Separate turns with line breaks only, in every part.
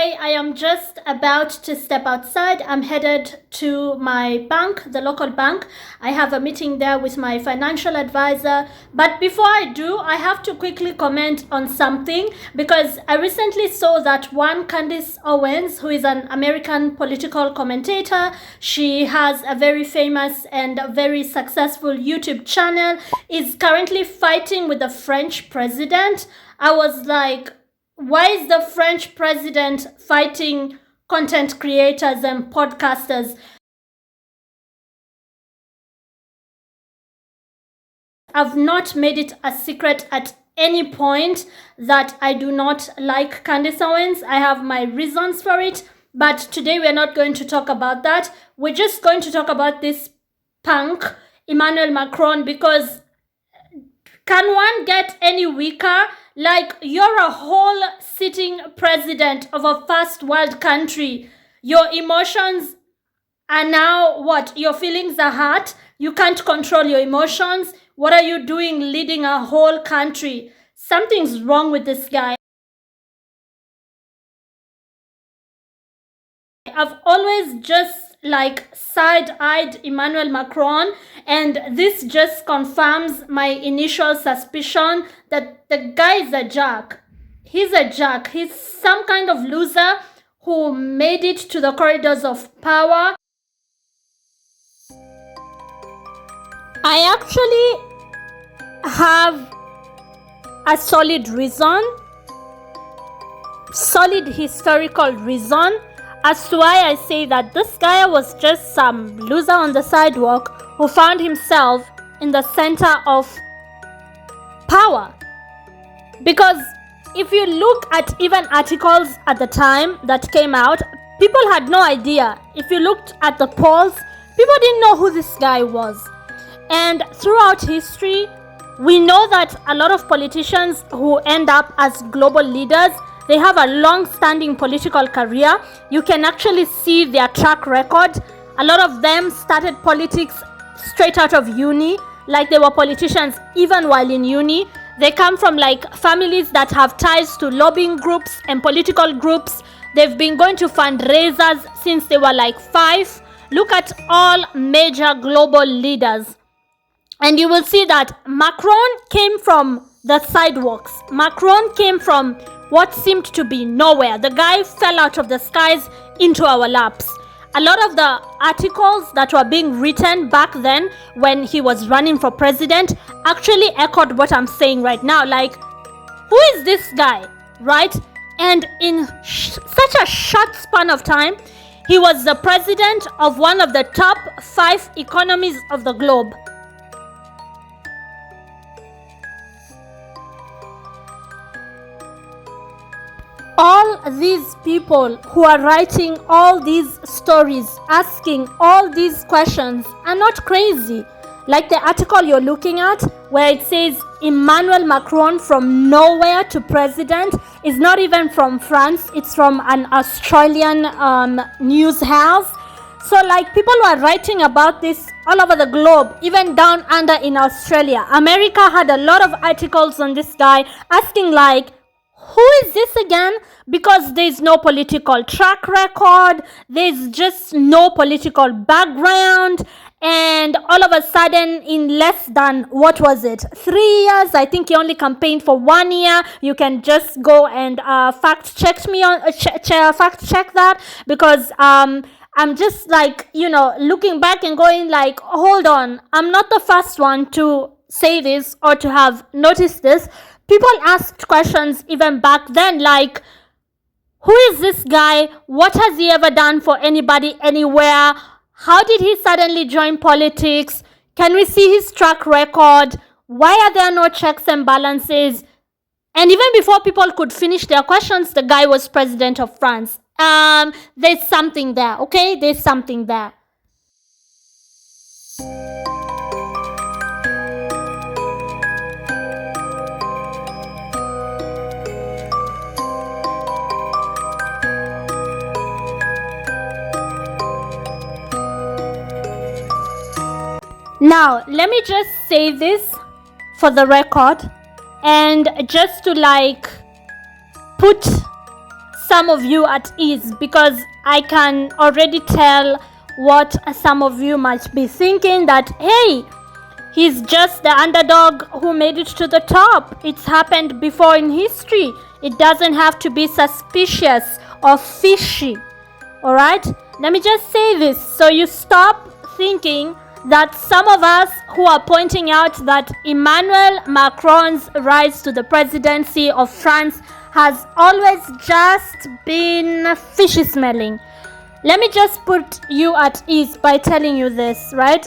today I am just about to step outside. I'm headed to my bank, the local bank. I have a meeting there with my financial advisor. But before I do, I have to quickly comment on something because I recently saw that one Candace Owens, who is an American political commentator, she has a very famous and very successful YouTube channel, is currently fighting with the French president. I was like, why is the French president fighting content creators and podcasters? I've not made it a secret at any point that I do not like Candace Owens. I have my reasons for it, but today we're not going to talk about that. We're just going to talk about this punk, Emmanuel Macron, because can one get any weaker? Like, you're a whole sitting president of a first world country. Your emotions are now what? Your feelings are hurt. You can't control your emotions. What are you doing leading a whole country? Something's wrong with this guy. I've always just side-eyed Emmanuel Macron, and this just confirms my initial suspicion that the guy is a jerk. He's a jerk. He's some kind of loser who made it to the corridors of power. I actually have a solid historical reason as to why I say that this guy was just some loser on the sidewalk who found himself in the center of power. Because if you look at even articles at the time that came out, people had no idea. If you looked at the polls, people didn't know who this guy was. And throughout history, we know that a lot of politicians who end up as global leaders, they have a long-standing political career. You can actually see their track record. A lot of them started politics straight out of uni, like they were politicians even while in uni. They come from families that have ties to lobbying groups and political groups. They've been going to fundraisers since they were 5. Look at all major global leaders. And you will see that Macron came from the sidewalks. Macron came from what seemed to be nowhere. The guy fell out of the skies into our laps. A lot of the articles that were being written back then when he was running for president actually echoed what I'm saying right now. Who is this guy, right? And in such a short span of time, he was the president of one of the top 5 economies of the globe. All these people who are writing all these stories, asking all these questions, are not crazy. Like the article you're looking at, where it says Emmanuel Macron from nowhere to president, is not even from France. It's from an Australian news house. So people were writing about this all over the globe, even down under in Australia. America had a lot of articles on this guy asking who is this again? Because there's no political track record, there's just no political background, and all of a sudden in less than, 3 years, I think he only campaigned for 1 year. You can just go and fact check that, because I'm just looking back and going hold on, I'm not the first one to say this or to have noticed this. People asked questions even back then who is this guy? What has he ever done for anybody anywhere? How did he suddenly join politics? Can we see his track record? Why are there no checks and balances? And even before people could finish their questions, the guy was president of France. There's something there, okay? There's something there. Now, let me just say this for the record, and just to put some of you at ease, because I can already tell what some of you might be thinking, that hey, he's just the underdog who made it to the top. It's happened before in history. It doesn't have to be suspicious or fishy. Alright? Let me just say this so you stop thinking that some of us who are pointing out that Emmanuel Macron's rise to the presidency of France has always just been fishy smelling. Let me just put you at ease by telling you this, right?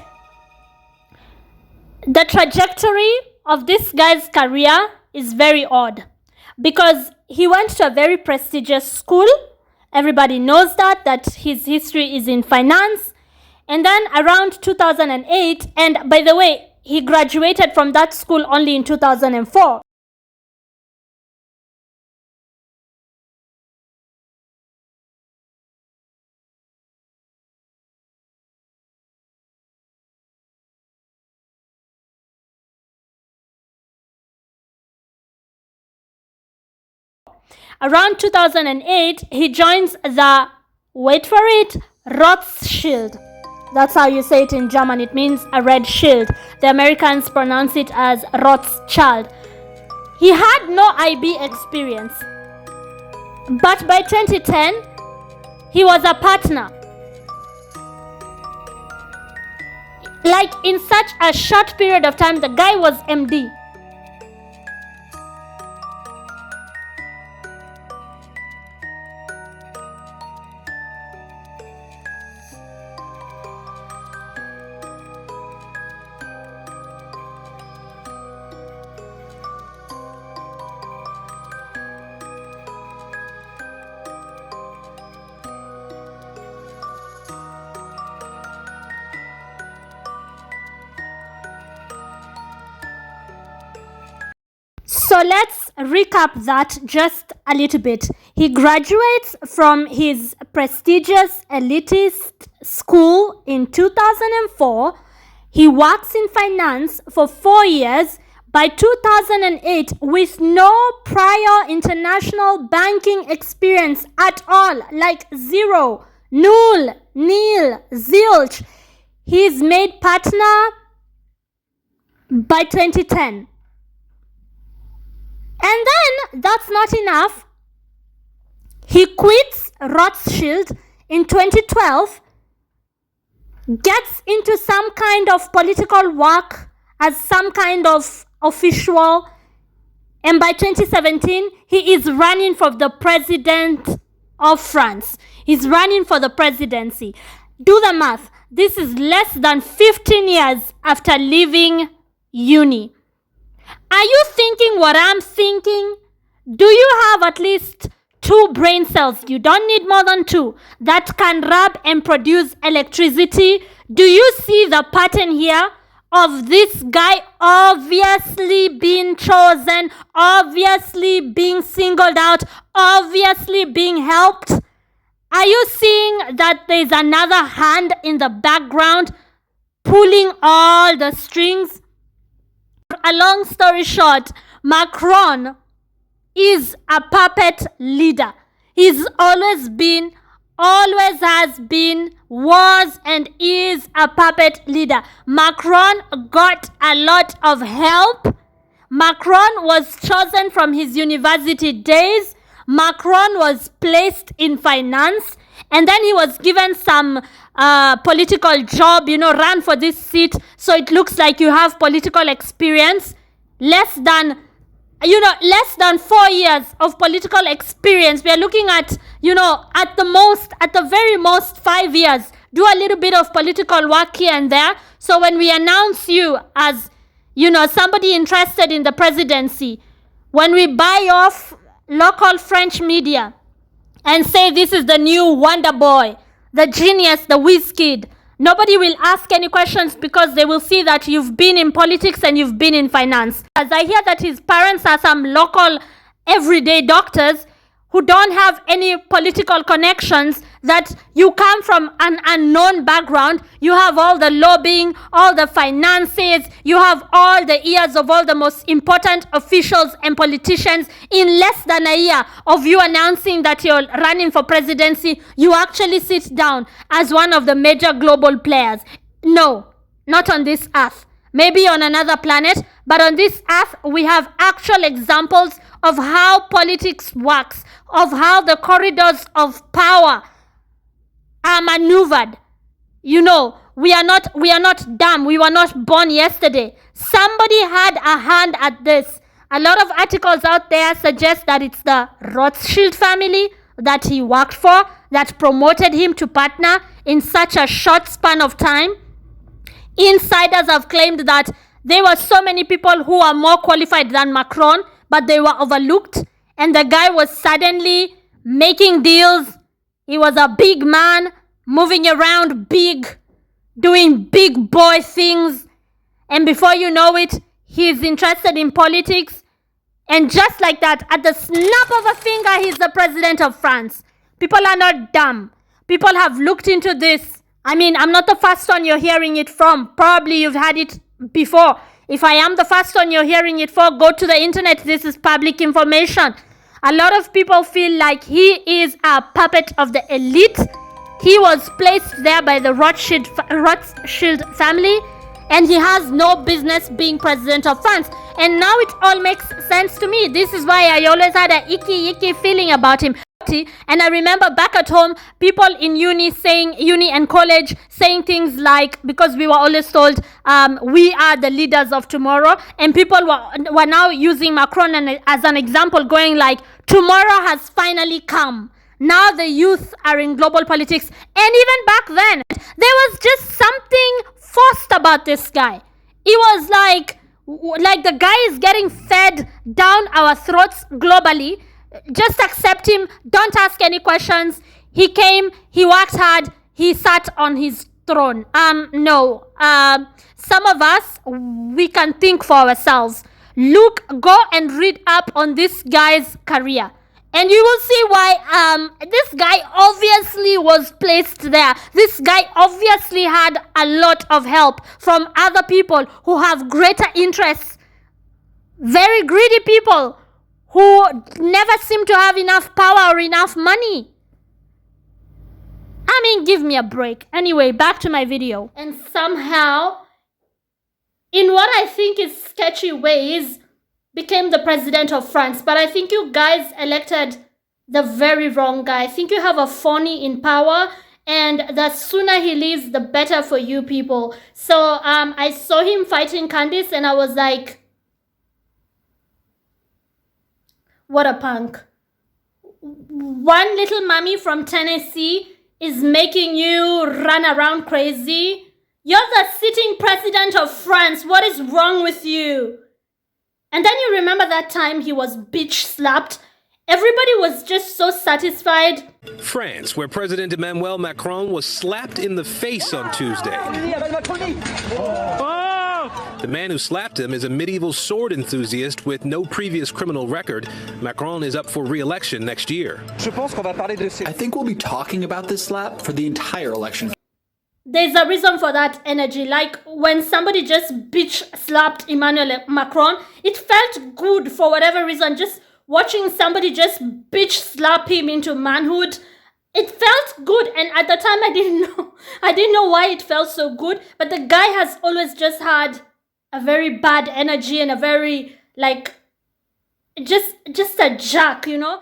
The trajectory of this guy's career is very odd, because he went to a very prestigious school. Everybody knows that his history is in finance. And then around 2008, and by the way, he graduated from that school only in 2004. Around 2008, he joins the, wait for it, Rothschild. That's how you say it in German. It means a red shield. The Americans pronounce it as Rothschild. He had no IB experience. But by 2010, he was a partner. Like in such a short period of time, the guy was MD. So let's recap that just a little bit. He graduates from his prestigious elitist school in 2004. He works in finance for 4 years. By 2008, with no prior international banking experience at all, like zero, null, nil, zilch, he's made partner by 2010. And then that's not enough. He quits Rothschild in 2012, gets into some kind of political work as some kind of official, and by 2017, he is running for the president of France. He's running for the presidency. Do the math. This is less than 15 years after leaving uni. Are you thinking what I'm thinking? Do you have at least 2 brain cells? You don't need more than 2 that can rub and produce electricity. Do you see the pattern here of this guy obviously being chosen, obviously being singled out, obviously being helped? Are you seeing that there's another hand in the background pulling all the strings? A long story short, Macron is a puppet leader. He's always been, always has been, was and is a puppet leader. Macron got a lot of help. Macron was chosen from his university days. Macron was placed in finance, and then he was given some political job, run for this seat, so it looks like you have political experience. Less than 4 years of political experience. We are looking at, at the very most 5 years. Do a little bit of political work here and there. So when we announce you as, somebody interested in the presidency, when we buy off local French media and say this is the new wonder boy, the genius, the whiz kid, nobody will ask any questions, because they will see that you've been in politics and you've been in finance. As I hear that his parents are some local everyday doctors who don't have any political connections, that you come from an unknown background, you have all the lobbying, all the finances, you have all the ears of all the most important officials and politicians. In less than a year of you announcing that you're running for presidency, you actually sit down as one of the major global players. No, not on this earth. Maybe on another planet, but on this earth, we have actual examples of how politics works, of how the corridors of power are maneuvered. You know, we are not dumb. We were not born yesterday. Somebody had a hand at this. A lot of articles out there suggest that it's the Rothschild family that he worked for that promoted him to partner in such a short span of time. Insiders have claimed that there were so many people who are more qualified than Macron, but they were overlooked, and the guy was suddenly making deals. He was a big man, moving around big, doing big boy things, and before you know it, he's interested in politics, and just like that, at the snap of a finger, he's the president of France. People are not dumb. People have looked into this. I mean, I'm not the first one you're hearing it from. Probably you've had it before. If I am the first one you're hearing it for, go to the internet. This is public information. A lot of people feel like he is a puppet of the elite. He was placed there by the Rothschild family, and he has no business being president of France. And now it all makes sense to me. This is why I always had a icky feeling about him. And I remember back at home, people in uni and college saying things like, because we were always told we are the leaders of tomorrow, and people were now using Macron as an example, going like, tomorrow has finally come. Now the youth are in global politics. And even back then, there was just something forced about this guy. It was like the guy is getting fed down our throats globally. Just accept him. Don't ask any questions. He came, he worked hard, he sat on his throne. No. Some of us, we can think for ourselves. Go and read up on this guy's career, and you will see why this guy obviously was placed there. This guy obviously had a lot of help from other people who have greater interests. Very greedy people who never seem to have enough power or enough money. I mean, give me a break. Anyway, back to my video. And somehow, in what I think is sketchy ways, became the president of France. But I think you guys elected the very wrong guy. I think you have a phony in power, and the sooner he leaves, the better for you people. So I saw him fighting Candace, and I was like, what a punk. One little mommy from Tennessee is making you run around crazy. You're the sitting president of France. What is wrong with you? And then you remember that time he was bitch slapped. Everybody was just so satisfied.
France, where President Emmanuel Macron was slapped in the face on Tuesday. The man who slapped him is a medieval sword enthusiast with no previous criminal record. Macron is up for re-election next year.
I think we'll be talking about this slap for the entire election.
There's a reason for that energy. Like when somebody just bitch slapped Emmanuel Macron, it felt good for whatever reason. Just watching somebody just bitch slap him into manhood, it felt good. And at the time I didn't know why it felt so good. But the guy has always just had a very bad energy and a very like just a jerk, you know.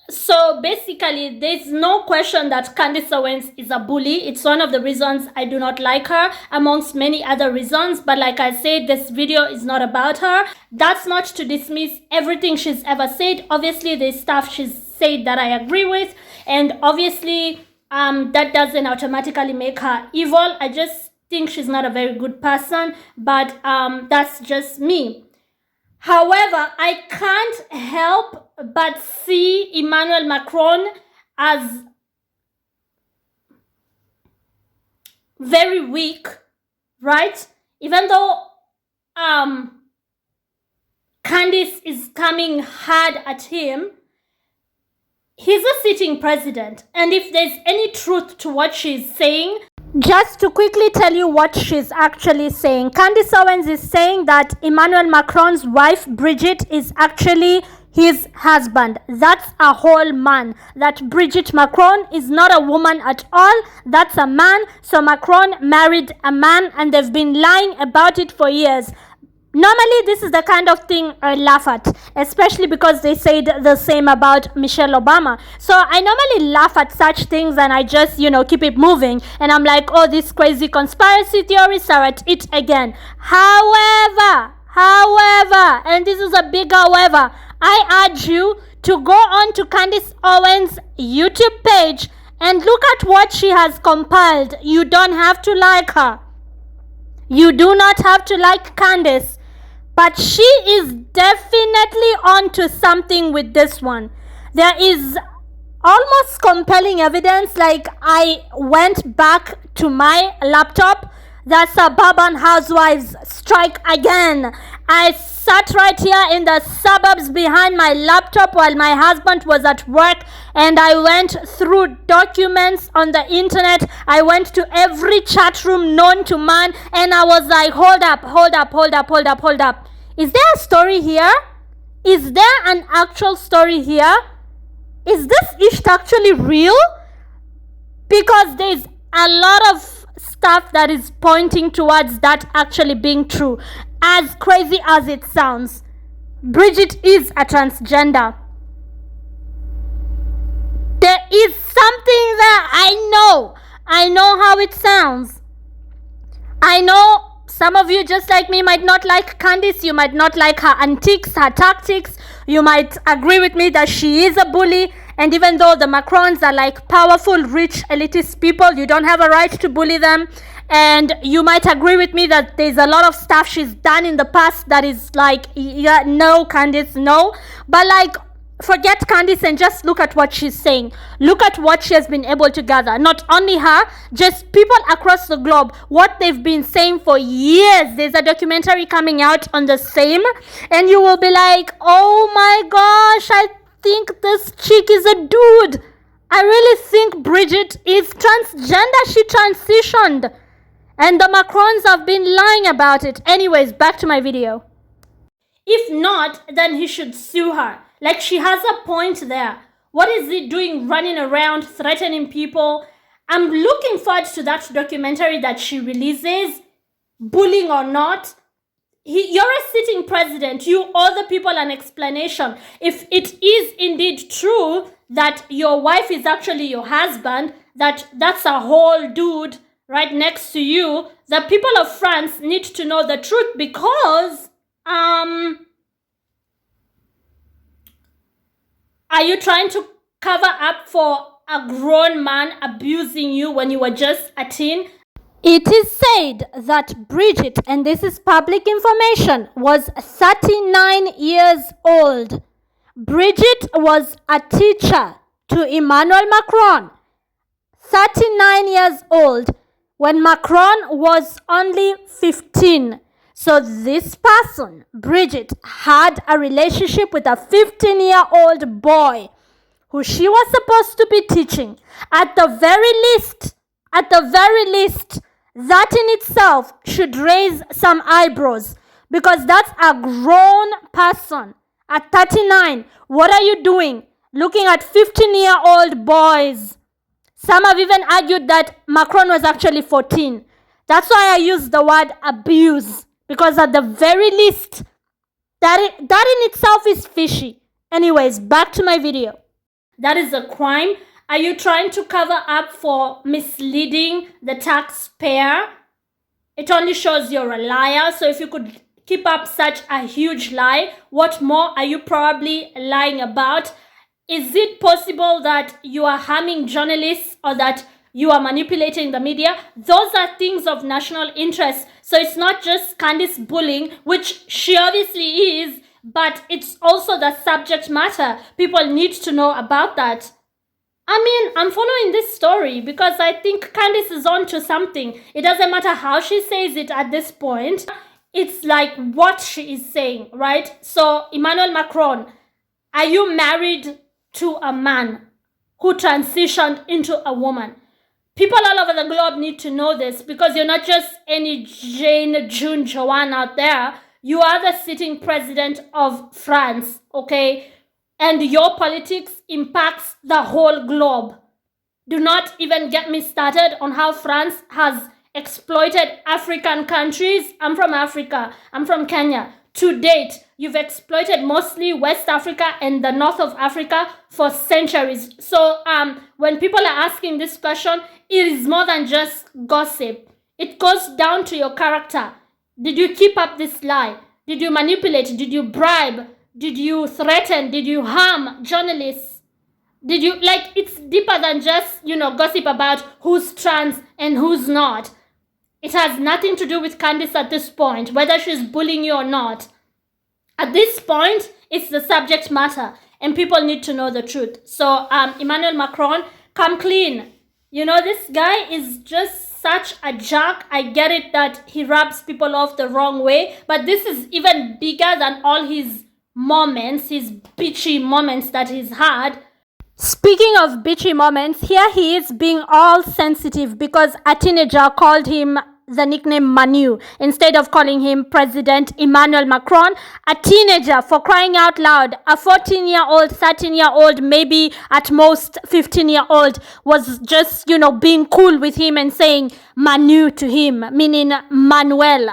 So basically, there's no question that Candace Owens is a bully. It's one of the reasons I do not like her, amongst many other reasons. But like I said, this video is not about her. That's not to dismiss everything she's ever said. Obviously, there's stuff she's said that I agree with. And obviously, that doesn't automatically make her evil. I just think she's not a very good person. But that's just me. However, I can't help but see Emmanuel Macron as very weak, right? Even though Candace is coming hard at him, he's a sitting president, and if there's any truth to what she's saying, just to quickly tell you what she's actually saying, Candace Owens is saying that Emmanuel Macron's wife, Brigitte, is actually his husband. That's a whole man. That Brigitte Macron is not a woman at all. That's a man. So Macron married a man, and they've been lying about it for years. Normally, this is the kind of thing I laugh at, especially because they said the same about Michelle Obama. So I normally laugh at such things and I just, keep it moving. And I'm like, oh, these crazy conspiracy theorists are at it again. However, and this is a big however, I urge you to go on to Candace Owens' YouTube page and look at what she has compiled. You don't have to like her. You do not have to like Candace. But she is definitely onto something with this one. There is almost compelling evidence. Like, I went back to my laptop. The Suburban Housewives strike again. I sat right here in the suburbs behind my laptop while my husband was at work, and I went through documents on the internet. I went to every chat room known to man, and I was like, hold up. Is there a story here? Is there an actual story here? Is this ish actually real? Because there's a lot of stuff that is pointing towards that actually being true. As crazy as it sounds, Brigitte is a transgender. There is something there. I know how it sounds. I know some of you, just like me, might not like Candace. You might not like her antics, her tactics. You might agree with me that she is a bully. And even though the Macrons are like powerful, rich, elitist people, you don't have a right to bully them. And you might agree with me that there's a lot of stuff she's done in the past that is like, yeah, no, Candace, no. But like, forget Candace and just look at what she's saying. Look at what she has been able to gather. Not only her, just people across the globe, what they've been saying for years. There's a documentary coming out on the same, and you will be like, oh my gosh, I think this chick is a dude. I really think Brigitte is transgender. She transitioned. And the Macrons have been lying about it. Anyways, back to my video. If not, then he should sue her. Like, she has a point there. What is he doing running around threatening people? I'm looking forward to that documentary that she releases, bullying or not. You're a sitting president. You owe the people an explanation. If it is indeed true that your wife is actually your husband, that's a whole dude right next to you, the people of France need to know the truth, because are you trying to cover up for a grown man abusing you when you were just a teen? It is said that Brigitte, and this is public information, was 39 years old. Brigitte was a teacher to Emmanuel Macron. 39 years old when Macron was only 15. So this person, Brigitte, had a relationship with a 15-year-old boy who she was supposed to be teaching. At the very least, that in itself should raise some eyebrows, because that's a grown person. At 39, what are you doing? Looking at 15-year-old boys. Some have even argued that Macron was actually 14. That's why I use the word abuse, because at the very least, that in itself is fishy. Anyways, back to my video. That is a crime. Are you trying to cover up for misleading the taxpayer? It only shows you're a liar. So if you could keep up such a huge lie, what more are you probably lying about? Is it possible that you are harming journalists or that you are manipulating the media? Those are things of national interest. So it's not just Candace bullying, which she obviously is, but it's also the subject matter. People need to know about that. I mean, I'm following this story because I think Candace is on to something. It doesn't matter how she says it at this point. It's like what she is saying, right? So, Emmanuel Macron, are you married to a man? who transitioned into a woman. People all over the globe need to know this, because you're not just any Jane, June, Joanne out there. You are the sitting president of France, okay? And your politics impacts the whole globe. Do not even get me started on how France has exploited African countries. I'm from Africa. I'm from Kenya. To date, you've exploited mostly West Africa and the north of Africa for centuries. So when people are asking this question, it is more than just gossip. It goes down to your character. Did you keep up this lie? Did you manipulate? Did you bribe? Did you threaten? Did you harm journalists? Did you, like, it's deeper than just, gossip about who's trans and who's not. It has nothing to do with Candace at this point, whether she's bullying you or not. At this point, it's the subject matter, and people need to know the truth. So, Emmanuel Macron, come clean. This guy is just such a jerk. I get it that he rubs people off the wrong way, but this is even bigger than all his moments, his bitchy moments that he's had. Speaking of bitchy moments, here he is being all sensitive because a teenager called him the nickname Manu instead of calling him President Emmanuel Macron. A teenager, for crying out loud, a 14-year-old, 13-year-old, maybe at most 15-year-old was just, being cool with him and saying Manu to him, meaning Emmanuel,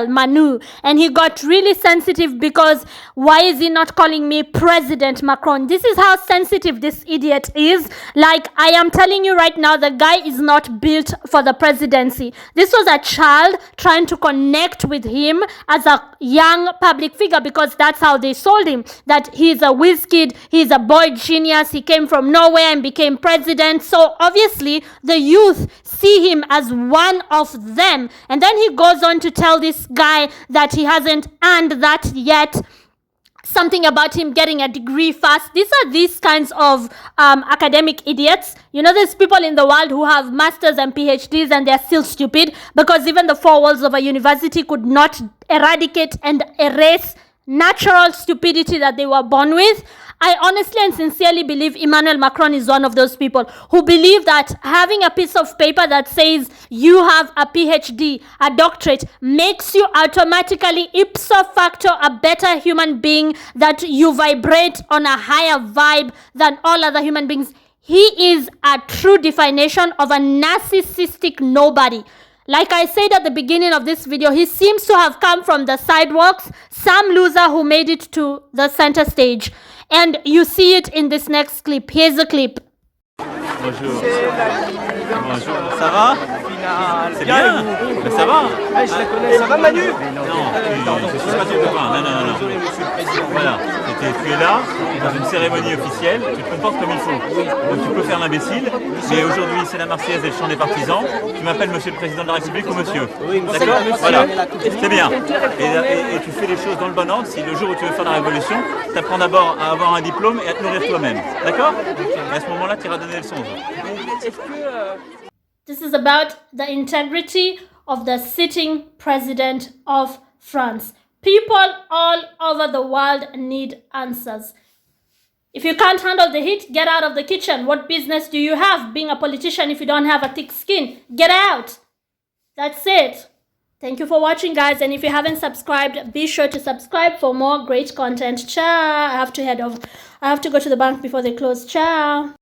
Manu. And he got really sensitive because why is he not calling me President Macron? This is how sensitive this idiot is. Like, I am telling you right now, the guy is not built for the presidency. This was a child trying to connect with him as a young public figure, because that's how they sold him, that he's a whiz kid, he's a boy genius, he came from nowhere and became president. So obviously the youth see him as one of them. And then he goes on to tell this guy that he hasn't earned that yet. Something about him getting a degree fast. These kinds of academic idiots. There's people in the world who have masters and PhDs and they're still stupid, because even the four walls of a university could not eradicate and erase natural stupidity that they were born with. I honestly and sincerely believe Emmanuel Macron is one of those people who believe that having a piece of paper that says you have a PhD, a doctorate, makes you automatically ipso facto a better human being, that you vibrate on a higher vibe than all other human beings. He is a true definition of a narcissistic nobody. Like I said at the beginning of this video, he seems to have come from the sidewalks, some loser who made it to the center stage. And you see it in this next clip. Here's the clip.
Bonjour. Bonjour. Ça va? C'est bien. Mais ça va.
Je la connais. Ça va, Manu?
Non, je suis pas ton copain. Non. Voilà. Tu es là, dans une cérémonie officielle, tu te comportes comme il faut. Donc tu peux faire l'imbécile, mais aujourd'hui c'est la Marseillaise et le chant des partisans. Tu m'appelles Monsieur le Président de la République ou Monsieur. D'accord? Voilà. C'est bien. Et tu fais les choses dans le bon ordre. Si le jour où tu veux faire la révolution, tu apprends d'abord à avoir un diplôme et à te nourrir toi-même. D'accord? Et à ce moment-là, tu iras donner le son.
This is about the integrity of the sitting president of France. People all over the world need answers. If you can't handle the heat, get out of the kitchen. What business do you have being a politician if you don't have a thick skin? Get out. That's it. Thank you for watching, guys. And if you haven't subscribed, be sure to subscribe for more great content. Ciao. I have to go to the bank before they close. Ciao.